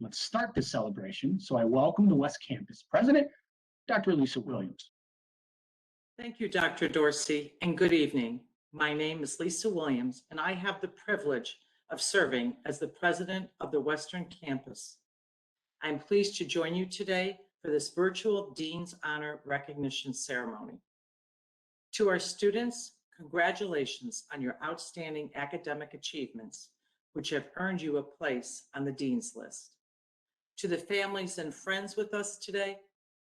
let's start this celebration. So I welcome the West Campus President, Dr. Lisa Williams. Thank you, Dr. Dorsey, and good evening. My name is Lisa Williams, and I have the privilege of serving as the president of the Western Campus. I'm pleased to join you today for this virtual Dean's Honor Recognition Ceremony. To our students, congratulations on your outstanding academic achievements, which have earned you a place on the Dean's List. To the families and friends with us today,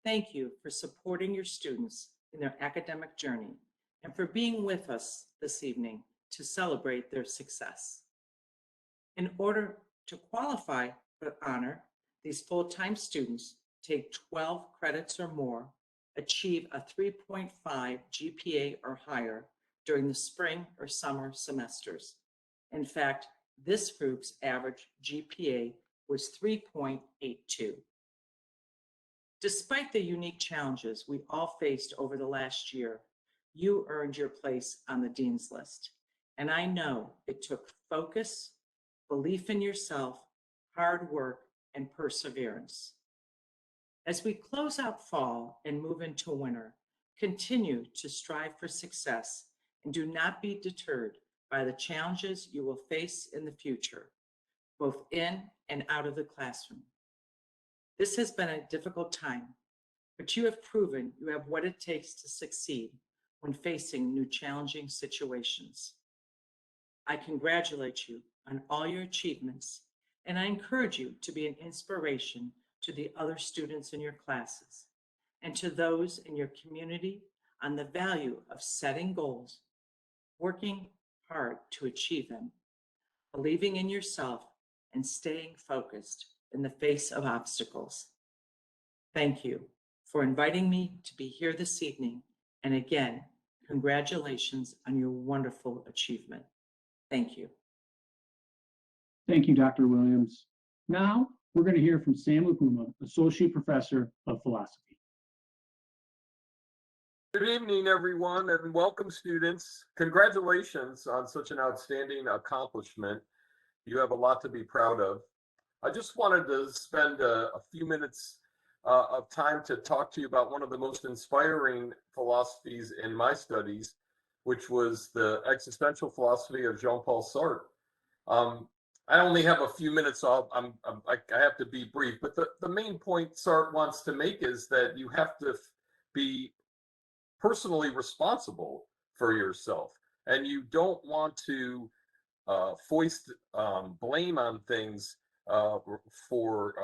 thank you for supporting your students in their academic journey and for being with us this evening to celebrate their success. In order to qualify for honor, these full-time students take 12 credits or more, achieve a 3.5 GPA or higher during the spring or summer semesters. In fact, this group's average GPA was 3.82. Despite the unique challenges we all faced over the last year, you earned your place on the Dean's List. And I know it took focus, belief in yourself, hard work, and perseverance. As we close out fall and move into winter, continue to strive for success and do not be deterred by the challenges you will face in the future, both in and out of the classroom. This has been a difficult time, but you have proven you have what it takes to succeed when facing new challenging situations. I congratulate you on all your achievements, and I encourage you to be an inspiration to the other students in your classes and to those in your community on the value of setting goals, working hard to achieve them, believing in yourself, and staying focused in the face of obstacles. Thank you for inviting me to be here this evening. And again, congratulations on your wonderful achievement. Thank you. Thank you, Dr. Williams. Now, we're going to hear from Sam Lupuma, Associate Professor of Philosophy. Good evening, everyone, and welcome, students. Congratulations on such an outstanding accomplishment. You have a lot to be proud of. I just wanted to spend a few minutes of time to talk to you about one of the most inspiring philosophies in my studies, which was the existential philosophy of Jean-Paul Sartre. I only have a few minutes, so I have to be brief, but the main point Sartre wants to make is that you have to be personally responsible for yourself, and you don't want to foist blame on things for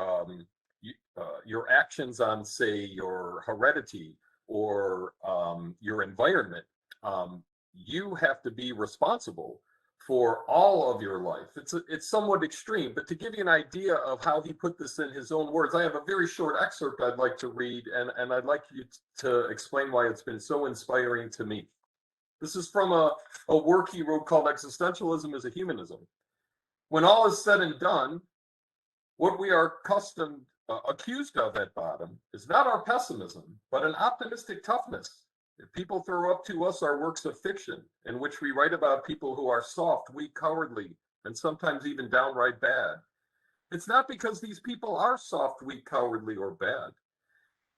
your actions on, say, your heredity or your environment. You have to be responsible for all of your life. It's somewhat extreme, but to give you an idea of how he put this in his own words, I have a very short excerpt I'd like to read, and I'd like you to explain why it's been so inspiring to me. This is from a work he wrote called Existentialism as a Humanism. When all is said and done, what we are accused of at bottom is not our pessimism, but an optimistic toughness. If people throw up to us our works of fiction, in which we write about people who are soft, weak, cowardly, and sometimes even downright bad, it's not because these people are soft, weak, cowardly, or bad.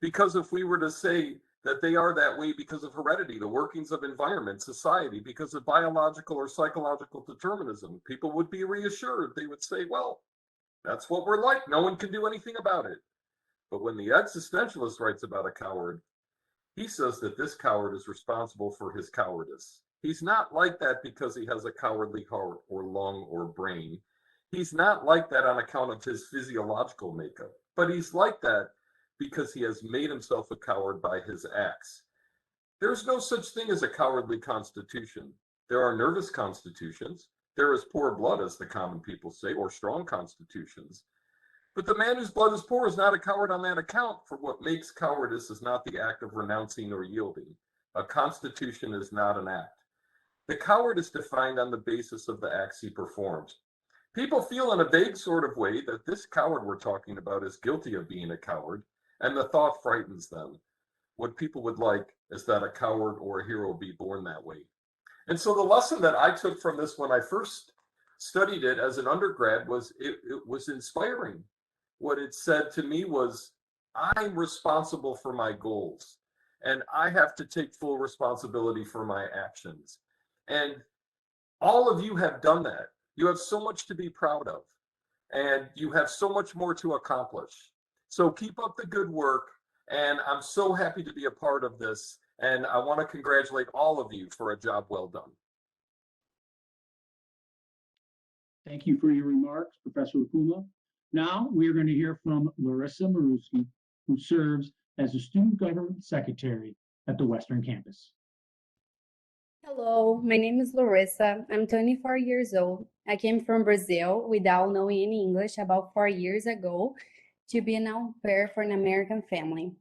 Because if we were to say that they are that way because of heredity, the workings of environment, society, because of biological or psychological determinism, people would be reassured. They would say, well, that's what we're like. No one can do anything about it. But when the existentialist writes about a coward, he says that this coward is responsible for his cowardice. He's not like that because he has a cowardly heart or lung or brain. He's not like that on account of his physiological makeup, but he's like that because he has made himself a coward by his acts. There's no such thing as a cowardly constitution. There are nervous constitutions. There is poor blood, as the common people say, or strong constitutions. But the man whose blood is poor is not a coward on that account, for what makes cowardice is not the act of renouncing or yielding. A constitution is not an act. The coward is defined on the basis of the acts he performs. People feel in a vague sort of way that this coward we're talking about is guilty of being a coward, and the thought frightens them. What people would like is that a coward or a hero be born that way. And so the lesson that I took from this when I first studied it as an undergrad was it was inspiring. what it said to me was, I'm responsible for my goals and I have to take full responsibility for my actions. And all of you have done that. You have so much to be proud of and you have so much more to accomplish. So keep up the good work. And I'm so happy to be a part of this. And I want to congratulate all of you for a job well done. Thank you for your remarks, Professor Okuma. Now we are going to hear from Larissa Maruski, who serves as the Student Government Secretary at the Western Campus. Hello, my name is Larissa. I'm 24 years old. I came from Brazil without knowing any English about 4 years ago to be an au pair for an American family.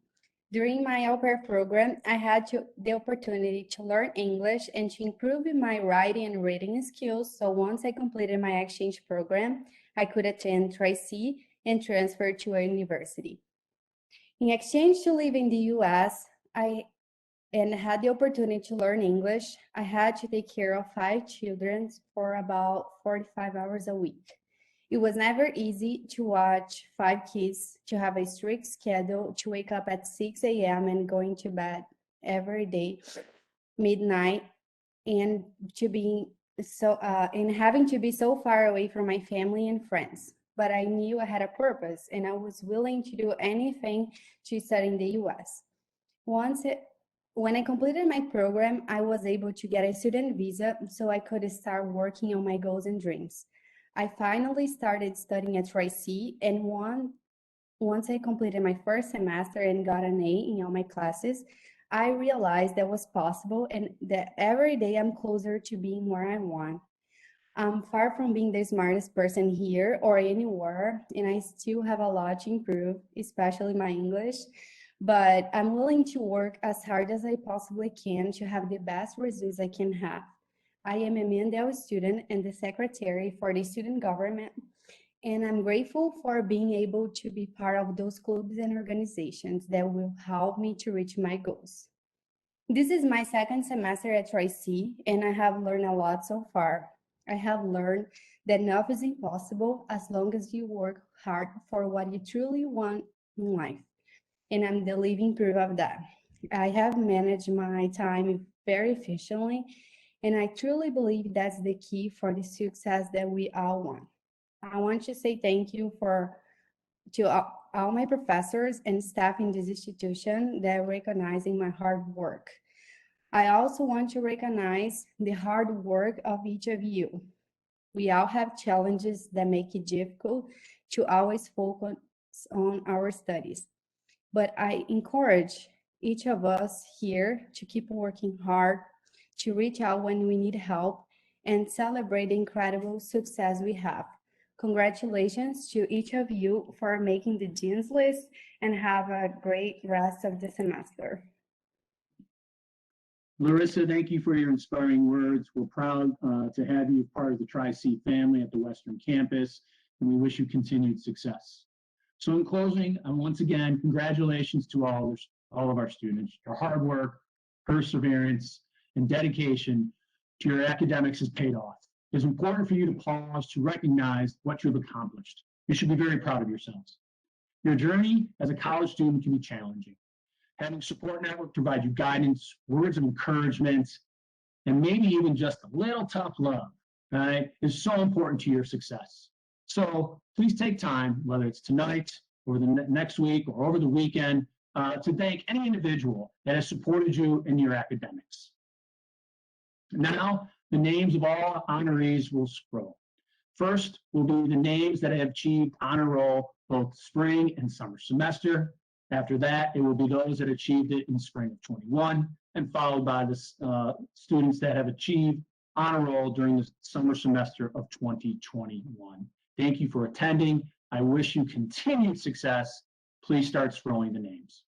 During my au pair program, I had the opportunity to learn English and to improve my writing and reading skills. So once I completed my exchange program, I could attend Tri-C and transfer to a university. In exchange to live in the US, I had the opportunity to learn English. I had to take care of 5 children for about 45 hours a week. It was never easy to watch 5 kids, to have a strict schedule, to wake up at 6 a.m. and going to bed every day, midnight, and having to be so far away from my family and friends. But I knew I had a purpose and I was willing to do anything to study in the US. When I completed my program, I was able to get a student visa so I could start working on my goals and dreams. I finally started studying at Tri-C, and once I completed my first semester and got an A in all my classes, I realized that was possible and that every day I'm closer to being where I want. I'm far from being the smartest person here or anywhere, and I still have a lot to improve, especially my English. But I'm willing to work as hard as I possibly can to have the best results I can have. I am a Mandel student and the secretary for the student government, and I'm grateful for being able to be part of those clubs and organizations that will help me to reach my goals. This is my second semester at Tri-C, and I have learned a lot so far. I have learned that nothing is impossible as long as you work hard for what you truly want in life. And I'm the living proof of that. I have managed my time very efficiently, and I truly believe that's the key for the success that we all want. I want to say thank you to all my professors and staff in this institution that are recognizing my hard work. I also want to recognize the hard work of each of you. We all have challenges that make it difficult to always focus on our studies. But I encourage each of us here to keep working hard, to reach out when we need help, and celebrate the incredible success we have. Congratulations to each of you for making the Dean's List, and have a great rest of the semester. Larissa, thank you for your inspiring words. We're proud to have you as part of the Tri-C family at the Western Campus, and we wish you continued success. So in closing, once again, congratulations to all of our students. Your hard work, perseverance, and dedication to your academics has paid off. It's important for you to pause to recognize what you've accomplished. You should be very proud of yourselves. Your journey as a college student can be challenging. Having a support network provide you guidance, words of encouragement, and maybe even just a little tough love, right, is so important to your success. So please take time, whether it's tonight or the next week or over the weekend, to thank any individual that has supported you in your academics. Now, the names of all honorees will scroll. First will be the names that have achieved honor roll both spring and summer semester. After that, it will be those that achieved it in spring of 21, and followed by the students that have achieved honor roll during the summer semester of 2021. Thank you for attending. I wish you continued success. Please start scrolling the names.